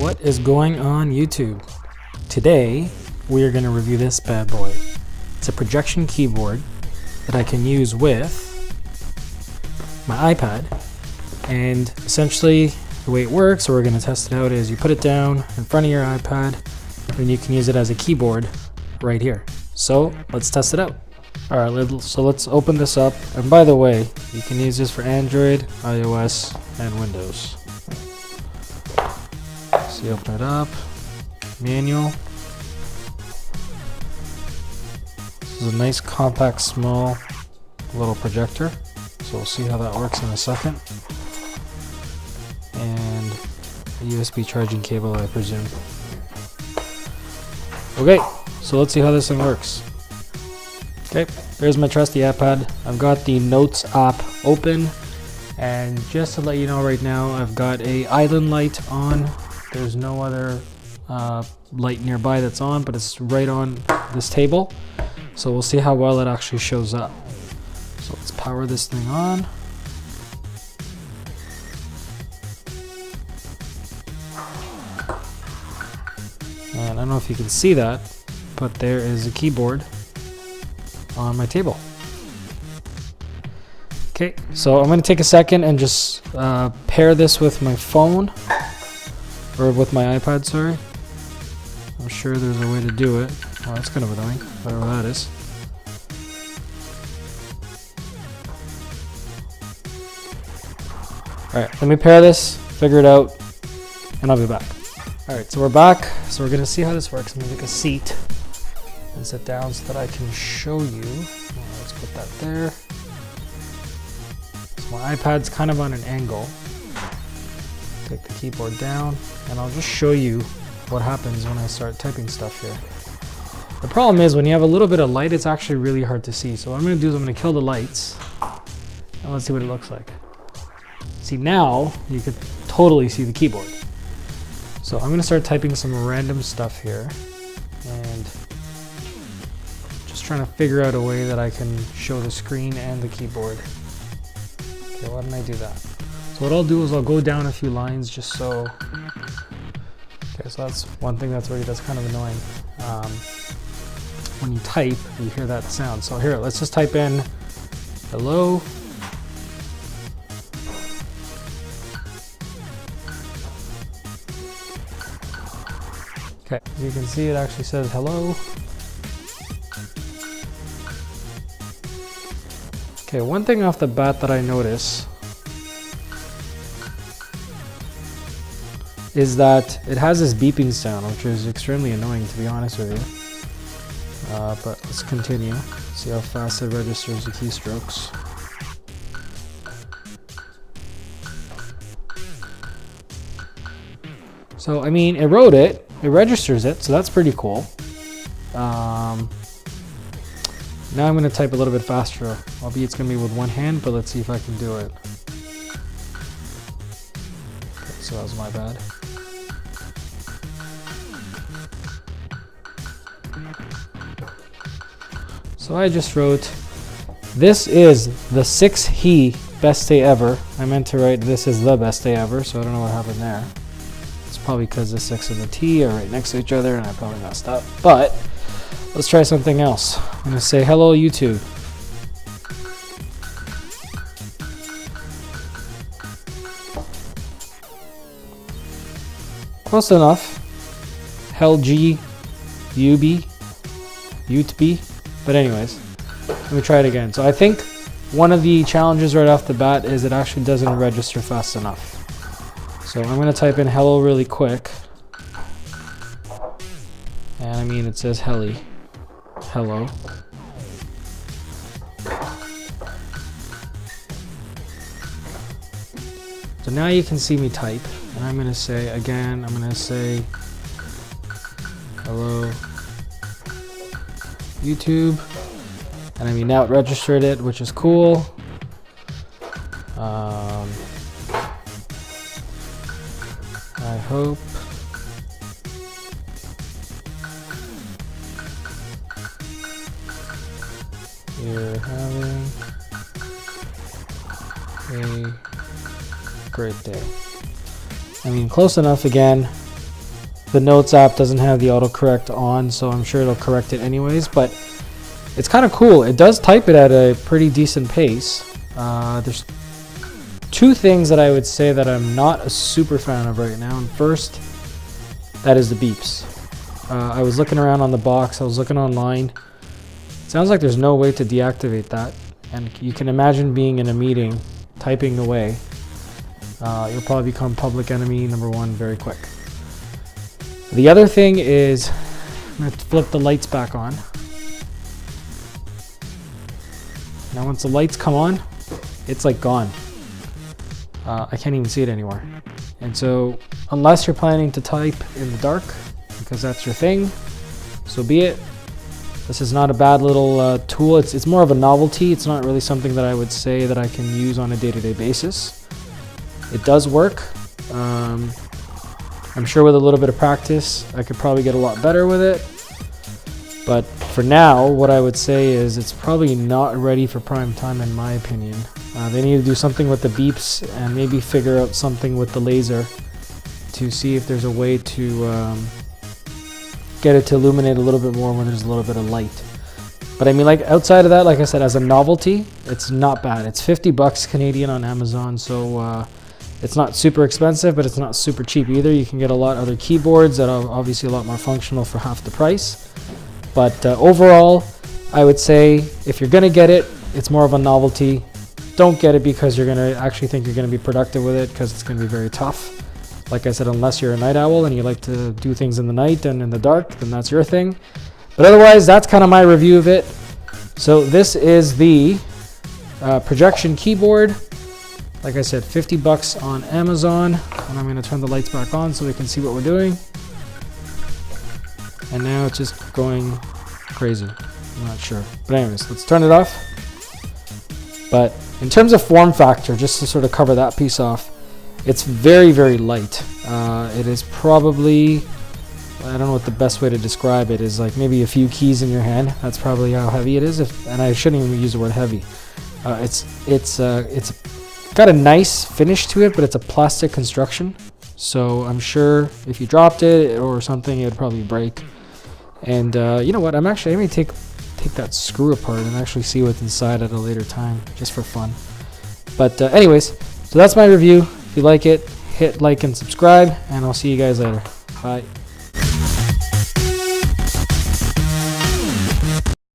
What is going on YouTube? Today we are going to review this bad boy. It's a projection keyboard that I can use with my iPad, and essentially the way it works, so we're going to test it out, is you put it down in front of your iPad and you can use it as a keyboard right here. So let's test it out. Alright, so let's open this up, and by the way, you can use this for Android, iOS, and Windows. So you open it up, manual. This is a nice compact small little projector, so we'll see how that works in a second. And a USB charging cable, I presume. Okay, so let's see how this thing works. Okay, there's my trusty iPad. I've got the Notes app open, and just to let you know right now, I've got a island light on. There's no other light nearby that's on, but it's right on this table. So we'll see how well it actually shows up. So let's power this thing on. And I don't know if you can see that, but there is a keyboard on my table. Okay, so I'm going to take a second and just pair this with my phone, or with my iPad, sorry. I'm sure there's a way to do it. Oh, that's kind of annoying, whatever that is. Alright, let me pair this, figure it out, and I'll be back. Alright, so we're back. So we're going to see how this works. I'm going to take a seat and sit down so that I can show you. Let's put that there. So my iPad's kind of on an angle. Take the keyboard down, and I'll just show you what happens when I start typing stuff here. The problem is when you have a little bit of light, it's actually really hard to see. So what I'm going to do is I'm going to kill the lights, and let's see what it looks like. See, now you can totally see the keyboard. So I'm going to start typing some random stuff here, and just trying to figure out a way that I can show the screen and the keyboard. Okay, why didn't I do that? So what I'll do is I'll go down a few lines just so... Okay, so that's one thing that's kind of annoying. When you type, you hear that sound. So here, let's just type in hello. Okay, as you can see, it actually says hello. Okay, one thing off the bat that I notice is that it has this beeping sound, which is extremely annoying, to be honest with you. But let's continue. See how fast it registers the keystrokes. So, I mean, it wrote it, it registers it, so that's pretty cool. Now I'm going to type a little bit faster, albeit it's going to be with one hand, but let's see if I can do it. Okay, so that was my bad. So I just wrote, this is the 6th best day ever. I meant to write, this is the best day ever, so I don't know what happened there. It's probably because the 6 and the T are right next to each other and I probably messed up. But let's try something else. I'm going to say, hello YouTube. Close enough. Hell G, UB, UTB. But anyways, let me try it again. So I think one of the challenges right off the bat is it actually doesn't register fast enough. So I'm going to type in hello really quick. And I mean, it says hello. So now you can see me type. And I'm going to say, again, I'm going to say hello YouTube, and I mean now it registered it, which is cool. I hope you're having a great day. I mean, close enough again. The Notes app doesn't have the autocorrect on, so I'm sure it'll correct it anyways, but it's kind of cool. It does type it at a pretty decent pace. There's two things that I would say that I'm not a super fan of right now. And first, that is the beeps. I was looking around on the box, I was looking online. It sounds like there's no way to deactivate that. And you can imagine being in a meeting, typing away. You'll probably become public enemy number one very quick. The other thing is, I'm going to flip the lights back on. Now once the lights come on, it's like gone. I can't even see it anymore. And so, unless you're planning to type in the dark, because that's your thing, so be it. This is not a bad little tool. It's more of a novelty. It's not really something that I would say that I can use on a day-to-day basis. It does work. I'm sure with a little bit of practice, I could probably get a lot better with it. But for now, what I would say is it's probably not ready for prime time in my opinion. They need to do something with the beeps and maybe figure out something with the laser to see if there's a way to get it to illuminate a little bit more when there's a little bit of light. But I mean, like outside of that, like I said, as a novelty, it's not bad. It's 50 bucks Canadian on Amazon, so it's not super expensive, but it's not super cheap either. You can get a lot of other keyboards that are obviously a lot more functional for half the price. But overall, I would say if you're gonna get it, it's more of a novelty. Don't get it because you're gonna actually think you're gonna be productive with it, because it's gonna be very tough. Like I said, unless you're a night owl and you like to do things in the night and in the dark, then that's your thing. But otherwise, that's kind of my review of it. So this is the projection keyboard. Like I said, 50 bucks on Amazon. And I'm going to turn the lights back on so we can see what we're doing. And now it's just going crazy. I'm not sure. But anyways, let's turn it off. But in terms of form factor, just to sort of cover that piece off, it's very, very light. It is probably, I don't know what the best way to describe it is, like maybe a few keys in your hand. That's probably how heavy it is. And I shouldn't even use the word heavy. It's got a nice finish to it, but it's a plastic construction. So I'm sure if you dropped it or something, it would probably break. And you know what? I may take that screw apart and actually see what's inside at a later time, just for fun. But anyways, so that's my review. If you like it, hit like and subscribe, and I'll see you guys later. Bye.